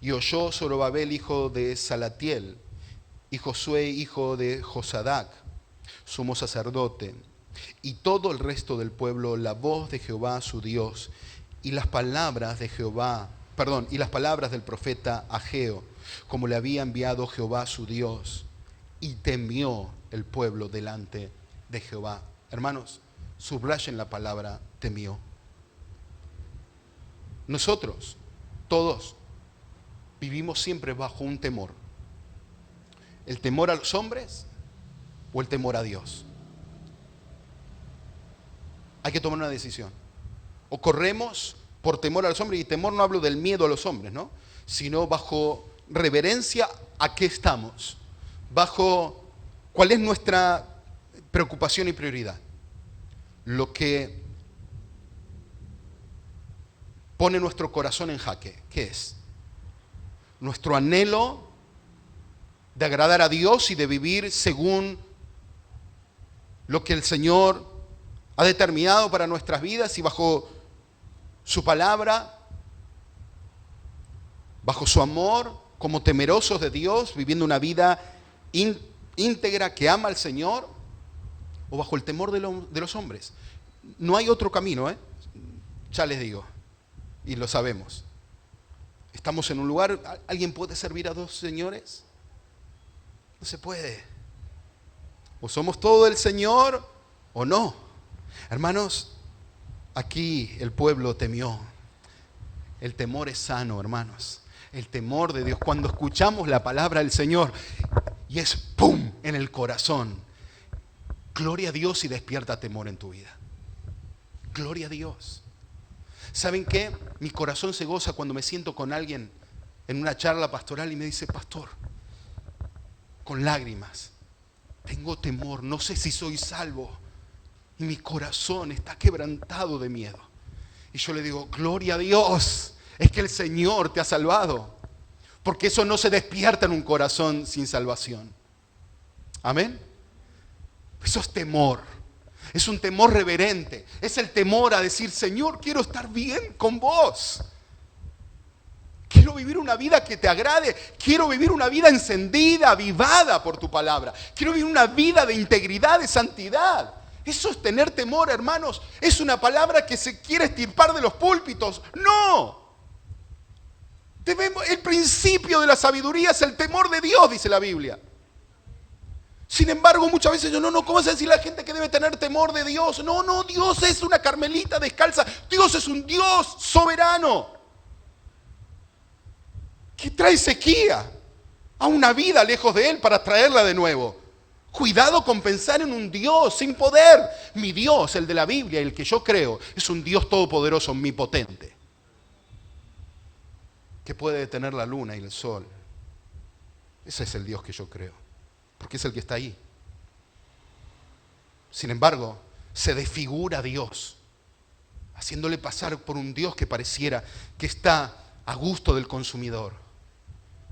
Y oyó Zorobabel, hijo de Salatiel, y Josué, hijo de Josadac, sumo sacerdote, y todo el resto del pueblo, la voz de Jehová su Dios, y las palabras de y las palabras del profeta Ageo, como le había enviado Jehová su Dios, y temió el pueblo delante de Jehová. Hermanos, subrayen la palabra temió. Nosotros, todos, vivimos siempre bajo un temor. ¿El temor a los hombres o el temor a Dios? Hay que tomar una decisión. O corremos por temor a los hombres, y temor no hablo del miedo a los hombres, ¿no? Sino bajo reverencia a qué estamos, bajo cuál es nuestra preocupación y prioridad. Lo que pone nuestro corazón en jaque, ¿qué es? Nuestro anhelo de agradar a Dios y de vivir según lo que el Señor ha determinado para nuestras vidas y bajo su palabra, bajo su amor, como temerosos de Dios, viviendo una vida íntegra que ama al Señor, o bajo el temor de los hombres. No hay otro camino, ya les digo, y lo sabemos. Estamos en un lugar, ¿alguien puede servir a 2 señores? No se puede. O somos todo el Señor o no. Hermanos, aquí el pueblo temió. El temor es sano, hermanos. El temor de Dios. Cuando escuchamos la palabra del Señor y es ¡pum! En el corazón. Gloria a Dios y despierta temor en tu vida. Gloria a Dios. ¿Saben qué? Mi corazón se goza cuando me siento con alguien en una charla pastoral y me dice, pastor, con lágrimas, tengo temor, no sé si soy salvo y mi corazón está quebrantado de miedo. Y yo le digo, gloria a Dios, es que el Señor te ha salvado, porque eso no se despierta en un corazón sin salvación. Amén. Eso es temor. Es un temor reverente. Es el temor a decir, Señor, quiero estar bien con vos. Quiero vivir una vida que te agrade. Quiero vivir una vida encendida, avivada por tu palabra. Quiero vivir una vida de integridad, de santidad. Eso es tener temor, hermanos. Es una palabra que se quiere extirpar de los púlpitos. ¡No! El principio de la sabiduría es el temor de Dios, dice la Biblia. Sin embargo, muchas veces yo, ¿cómo vas a decir a la gente que debe tener temor de Dios? No, Dios es una carmelita descalza. Dios es un Dios soberano que trae sequía a una vida lejos de Él para traerla de nuevo. Cuidado con pensar en un Dios sin poder. Mi Dios, el de la Biblia, el que yo creo, es un Dios todopoderoso, omnipotente, que puede detener la luna y el sol. Ese es el Dios que yo creo, porque es el que está ahí. Sin embargo, se desfigura a Dios, haciéndole pasar por un Dios que pareciera que está a gusto del consumidor.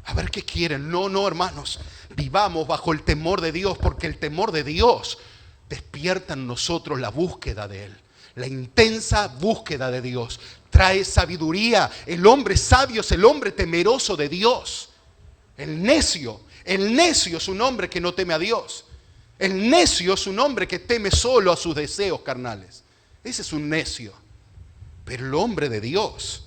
A ver qué quieren. No, hermanos, vivamos bajo el temor de Dios, porque el temor de Dios despierta en nosotros la búsqueda de Él. La intensa búsqueda de Dios trae sabiduría. El hombre sabio es el hombre temeroso de Dios. El necio es un hombre que no teme a Dios. El necio es un hombre que teme solo a sus deseos carnales. Ese es un necio. Pero el hombre de Dios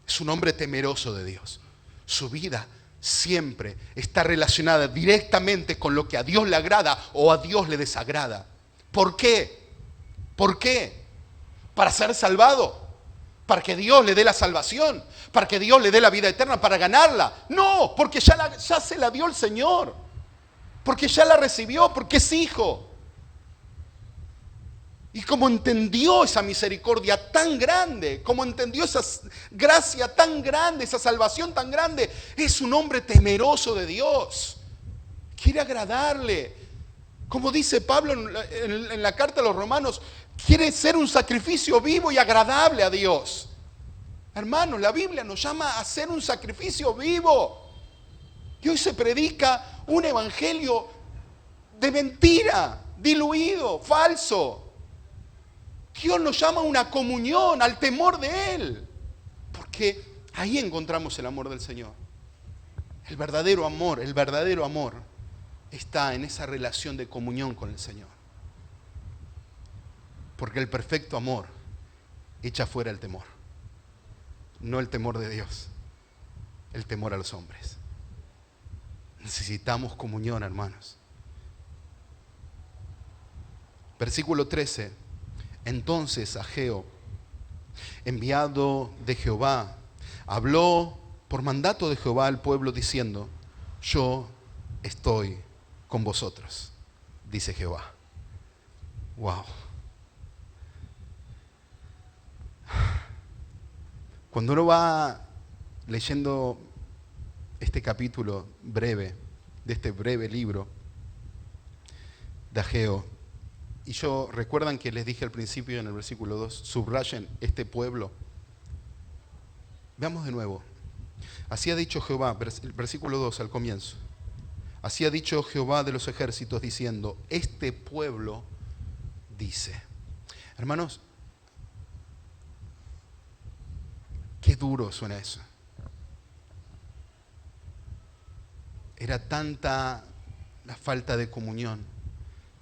es un hombre temeroso de Dios. Su vida siempre está relacionada directamente con lo que a Dios le agrada o a Dios le desagrada. ¿Por qué? ¿Por qué? ¿Para ser salvado? ¿Para que Dios le dé la salvación? ¿Para que Dios le dé la vida eterna? ¿Para ganarla? No, porque ya se la dio el Señor. Porque ya la recibió, porque es hijo. Y como entendió esa misericordia tan grande, como entendió esa gracia tan grande, esa salvación tan grande, es un hombre temeroso de Dios. Quiere agradarle. Como dice Pablo en la carta a los Romanos, quiere ser un sacrificio vivo y agradable a Dios. Hermanos, la Biblia nos llama a ser un sacrificio vivo. Y hoy se predica un evangelio de mentira, diluido, falso. Dios nos llama a una comunión, al temor de Él. Porque ahí encontramos el amor del Señor. El verdadero amor está en esa relación de comunión con el Señor. Porque el perfecto amor echa fuera el temor. No el temor de Dios, el temor a los hombres. Necesitamos comunión, hermanos. Versículo 13. Entonces Ageo, enviado de Jehová, habló por mandato de Jehová al pueblo diciendo: yo estoy con vosotros, dice Jehová. Wow. Cuando uno va leyendo este capítulo breve, de este breve libro de Ageo, y recuerdan que les dije al principio en el versículo 2, subrayen este pueblo. Veamos de nuevo. Así ha dicho Jehová, el versículo 2 al comienzo. Así ha dicho Jehová de los ejércitos diciendo, este pueblo dice. Hermanos, qué duro suena eso. Era tanta la falta de comunión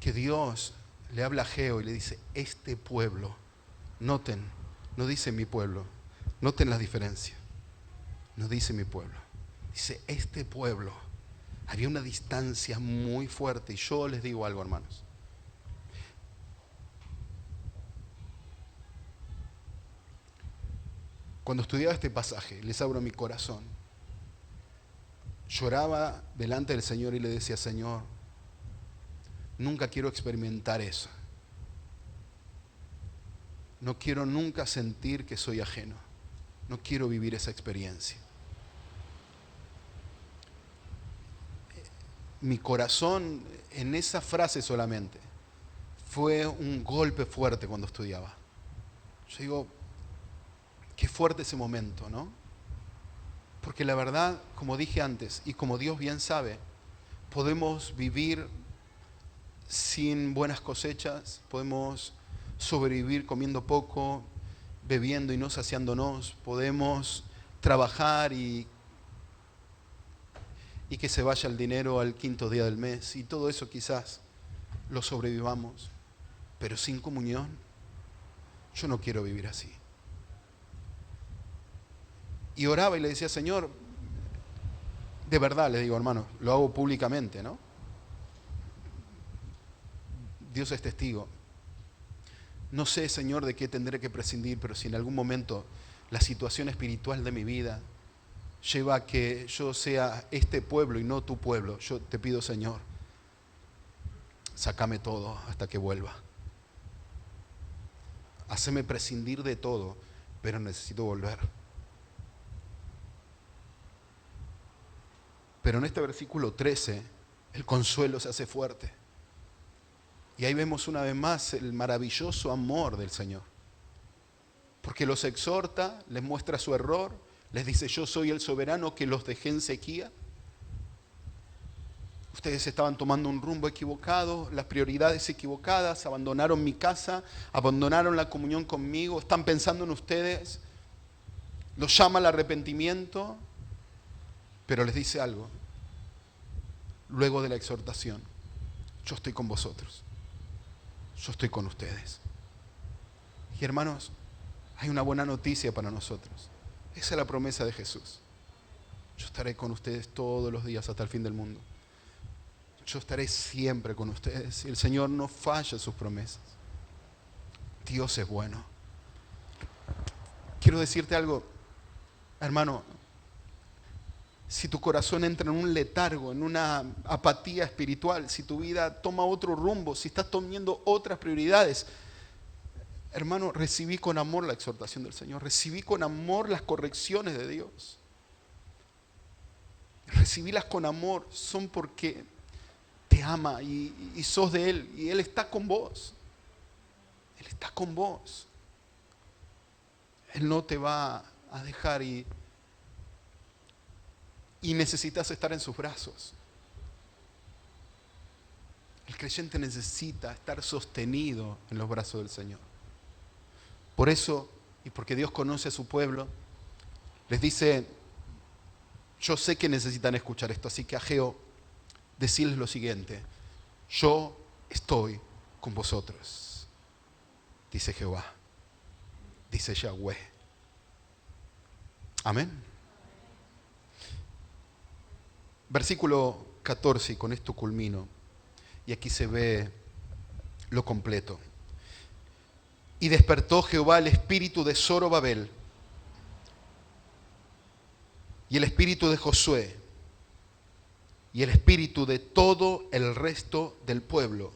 que Dios le habla a Ageo y le dice, este pueblo, noten, no dice mi pueblo, noten la diferencia, no dice mi pueblo, dice este pueblo. Había una distancia muy fuerte y yo les digo algo, hermanos. Cuando estudiaba este pasaje, les abro mi corazón, lloraba delante del Señor y le decía, Señor, nunca quiero experimentar eso. No quiero nunca sentir que soy ajeno. No quiero vivir esa experiencia. Mi corazón en esa frase solamente fue un golpe fuerte cuando estudiaba. Yo digo, qué fuerte ese momento, ¿no? Porque la verdad, como dije antes, y como Dios bien sabe, podemos vivir sin buenas cosechas, podemos sobrevivir comiendo poco, bebiendo y no saciándonos, podemos trabajar y que se vaya el dinero al quinto día del mes, y todo eso quizás lo sobrevivamos, pero sin comunión, yo no quiero vivir así. Y oraba y le decía, Señor, de verdad, le digo, hermano, lo hago públicamente, ¿no? Dios es testigo. No sé, Señor, de qué tendré que prescindir, pero si en algún momento la situación espiritual de mi vida lleva a que yo sea este pueblo y no tu pueblo, yo te pido, Señor, sácame todo hasta que vuelva. Haceme prescindir de todo, pero necesito volver. Pero en este versículo 13, el consuelo se hace fuerte. Y ahí vemos una vez más el maravilloso amor del Señor. Porque los exhorta, les muestra su error, les dice, yo soy el soberano que los dejé en sequía. Ustedes estaban tomando un rumbo equivocado, las prioridades equivocadas, abandonaron mi casa, abandonaron la comunión conmigo, están pensando en ustedes, los llama al arrepentimiento, pero les dice algo, luego de la exhortación, yo estoy con vosotros, yo estoy con ustedes. Y hermanos, hay una buena noticia para nosotros. Esa es la promesa de Jesús. Yo estaré con ustedes todos los días hasta el fin del mundo. Yo estaré siempre con ustedes. Y el Señor no falla sus promesas. Dios es bueno. Quiero decirte algo, hermano. Si tu corazón entra en un letargo, en una apatía espiritual, si tu vida toma otro rumbo, si estás tomando otras prioridades, hermano, recibí con amor la exhortación del Señor, recibí con amor las correcciones de Dios. Recibílas con amor, son porque te ama y sos de Él, y Él está con vos. Él está con vos. Él no te va a dejar y necesitas estar en sus brazos. El creyente necesita estar sostenido en los brazos del Señor. Por eso, y porque Dios conoce a su pueblo, les dice, yo sé que necesitan escuchar esto, así que Ageo, decirles lo siguiente, yo estoy con vosotros, dice Jehová, dice Yahweh. Amén. Versículo 14, y con esto culmino, y aquí se ve lo completo. Y despertó Jehová el espíritu de Zorobabel y el espíritu de Josué y el espíritu de todo el resto del pueblo,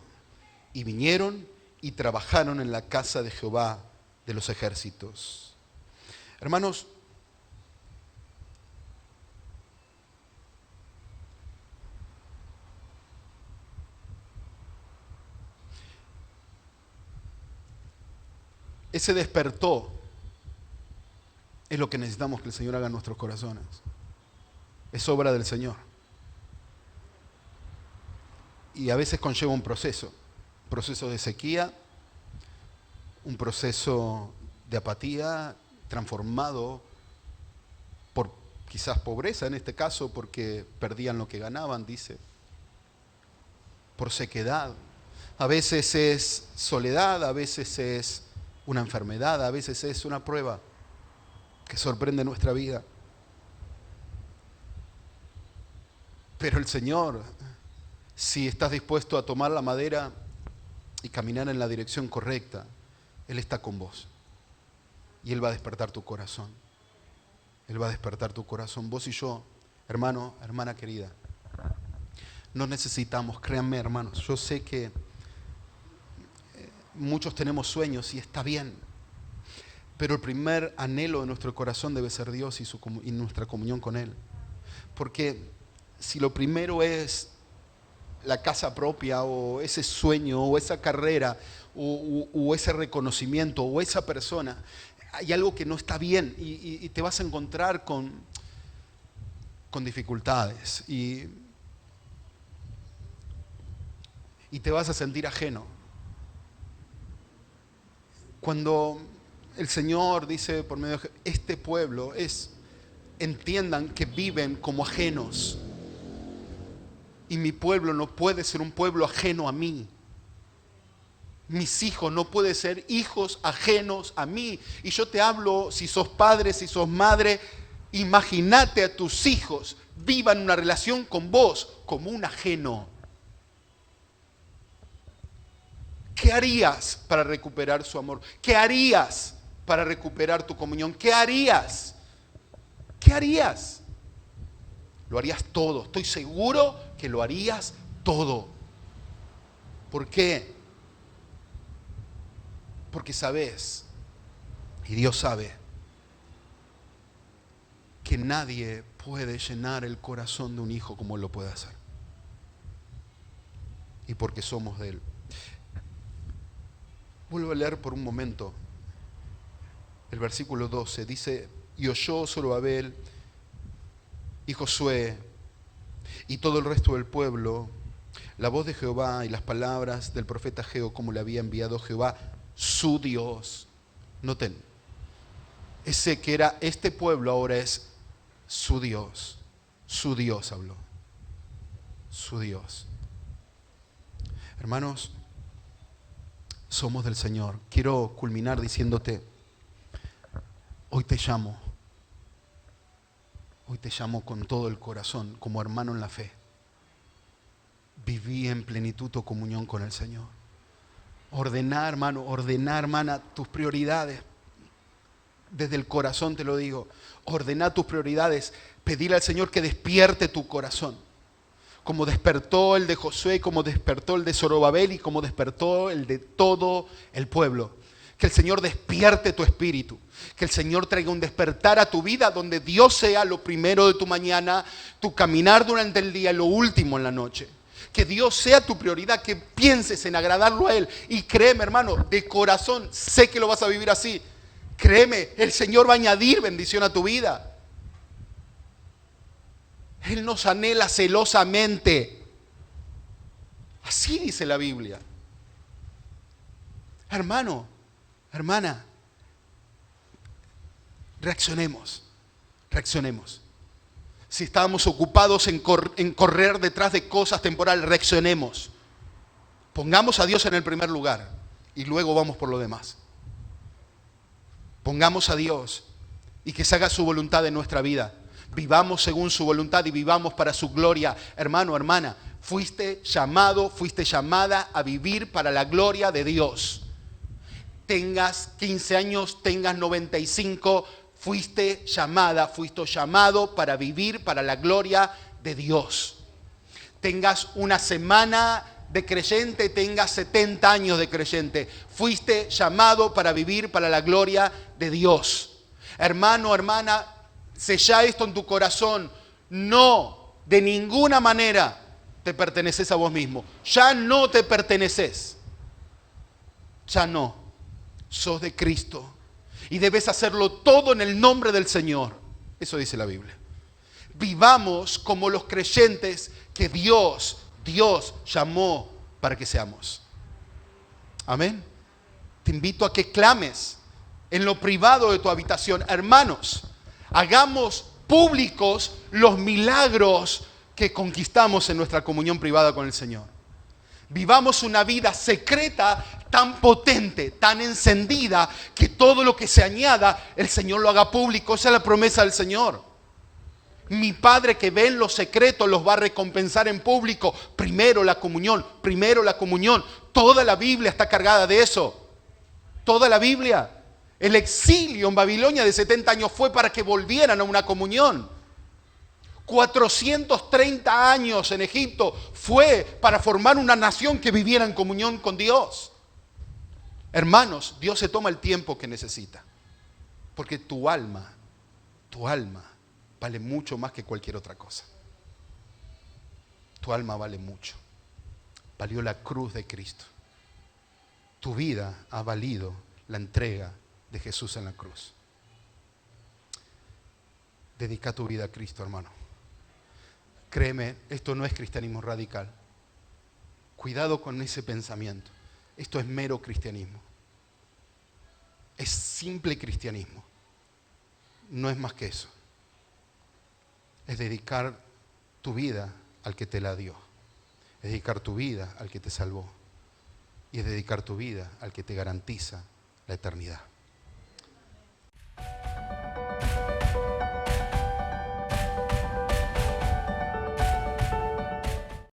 y vinieron y trabajaron en la casa de Jehová de los ejércitos. Hermanos, ese despertó es lo que necesitamos que el Señor haga en nuestros corazones. Es obra del Señor. Y a veces conlleva un proceso de sequía, un proceso de apatía transformado por quizás pobreza, en este caso porque perdían lo que ganaban, dice, por sequedad. A veces es soledad, a veces es una enfermedad, a veces es una prueba que sorprende nuestra vida. Pero el Señor, si estás dispuesto a tomar la madera y caminar en la dirección correcta, Él está con vos. Y Él va a despertar tu corazón. Él va a despertar tu corazón. Vos y yo, hermano, hermana querida, no necesitamos, créanme hermanos, yo sé que muchos tenemos sueños y está bien, pero el primer anhelo de nuestro corazón debe ser Dios y nuestra comunión con Él. Porque si lo primero es la casa propia o ese sueño o esa carrera o ese reconocimiento o esa persona, hay algo que no está bien y te vas a encontrar con dificultades y te vas a sentir ajeno. Cuando el Señor dice por medio de este pueblo entiendan que viven como ajenos. Y mi pueblo no puede ser un pueblo ajeno a mí. Mis hijos no pueden ser hijos ajenos a mí. Y yo te hablo, si sos padre, si sos madre, imagínate a tus hijos vivan una relación con vos como un ajeno. ¿Qué harías para recuperar su amor? ¿Qué harías para recuperar tu comunión? ¿Qué harías? ¿Qué harías? Lo harías todo. Estoy seguro que lo harías todo. ¿Por qué? Porque sabes, y Dios sabe, que nadie puede llenar el corazón de un hijo como Él lo puede hacer. Y porque somos de Él. Vuelvo a leer por un momento el versículo 12. Dice, y oyó Zorobabel y Josué y todo el resto del pueblo la voz de Jehová y las palabras del profeta Ageo, como le había enviado Jehová, su Dios. Noten, ese que era este pueblo ahora es su Dios. Su Dios habló. Su Dios. Hermanos, somos del Señor. Quiero culminar diciéndote, hoy te llamo con todo el corazón, como hermano en la fe. Viví en plenitud tu comunión con el Señor. Ordená, hermano, ordená, hermana, tus prioridades. Desde el corazón te lo digo. Ordená tus prioridades. Pedirle al Señor que despierte tu corazón. Como despertó el de Josué, como despertó el de Zorobabel y como despertó el de todo el pueblo. Que el Señor despierte tu espíritu. Que el Señor traiga un despertar a tu vida donde Dios sea lo primero de tu mañana, tu caminar durante el día y lo último en la noche. Que Dios sea tu prioridad, que pienses en agradarlo a Él. Y créeme, hermano, de corazón, sé que lo vas a vivir así. Créeme, el Señor va a añadir bendición a tu vida. Él nos anhela celosamente. Así dice la Biblia. Hermano, hermana, reaccionemos. Si estábamos ocupados en correr detrás de cosas temporales, reaccionemos. Pongamos a Dios en el primer lugar y luego vamos por lo demás. Pongamos a Dios y que se haga su voluntad en nuestra vida. Vivamos según su voluntad y vivamos para su gloria. Hermano, hermana, fuiste llamado, fuiste llamada a vivir para la gloria de Dios. Tengas 15 años, tengas 95, fuiste llamado para vivir para la gloria de Dios. Tengas una semana de creyente, tengas 70 años de creyente, fuiste llamado para vivir para la gloria de Dios. Hermano, hermana, sella esto en tu corazón. No, de ninguna manera te perteneces a vos mismo. Ya no te perteneces. Ya no. Sos de Cristo. Y debes hacerlo todo en el nombre del Señor. Eso dice la Biblia. Vivamos como los creyentes que Dios llamó para que seamos. Amén. Te invito a que clames en lo privado de tu habitación. Hermanos, hagamos públicos los milagros que conquistamos en nuestra comunión privada con el Señor. Vivamos una vida secreta tan potente, tan encendida, que todo lo que se añada, el Señor lo haga público. Esa es la promesa del Señor. Mi Padre que ve en lo secreto los va a recompensar en público. Primero la comunión. Toda la Biblia está cargada de eso. Toda la Biblia. El exilio en Babilonia de 70 años fue para que volvieran a una comunión. 430 años en Egipto fue para formar una nación que viviera en comunión con Dios. Hermanos, Dios se toma el tiempo que necesita. Porque tu alma vale mucho más que cualquier otra cosa. Tu alma vale mucho. Valió la cruz de Cristo. Tu vida ha valido la entrega de Jesús en la cruz. Dedica tu vida a Cristo, hermano. Créeme, esto no es cristianismo radical. Cuidado con ese pensamiento. Esto es mero cristianismo. Es simple cristianismo. No es más que eso. Es dedicar tu vida al que te la dio. Es dedicar tu vida al que te salvó. Y es dedicar tu vida al que te garantiza la eternidad.